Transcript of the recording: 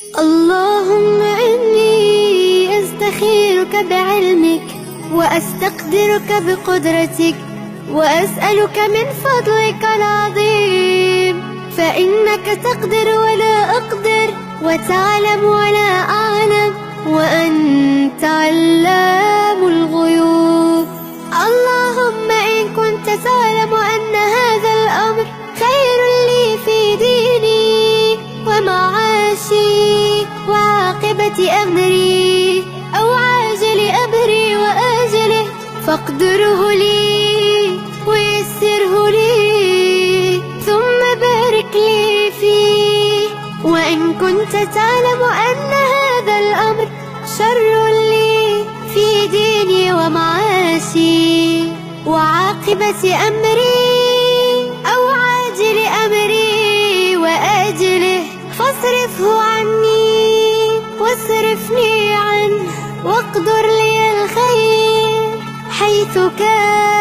اللهم إني أستخيرك بعلمك وأستقدرك بقدرتك وأسألك من فضلك العظيم، فإنك تقدر ولا أقدر وتعلم ولا أعلم وأنت علام الغيوب. اللهم إن كنت تعلم أن هذا الأمر خير لي في ديني ومعاشي وعاقبة أمري أو عاجل أمري وآجله فاقدره لي ويسره لي ثم بارك لي فيه. وإن كنت تعلم أن هذا الأمر شر لي في ديني ومعاشي وعاقبة أمري أو عاجل أمري وآجله فاصرفه عني واصرفني عنه واقدر لي الخير حيث كان.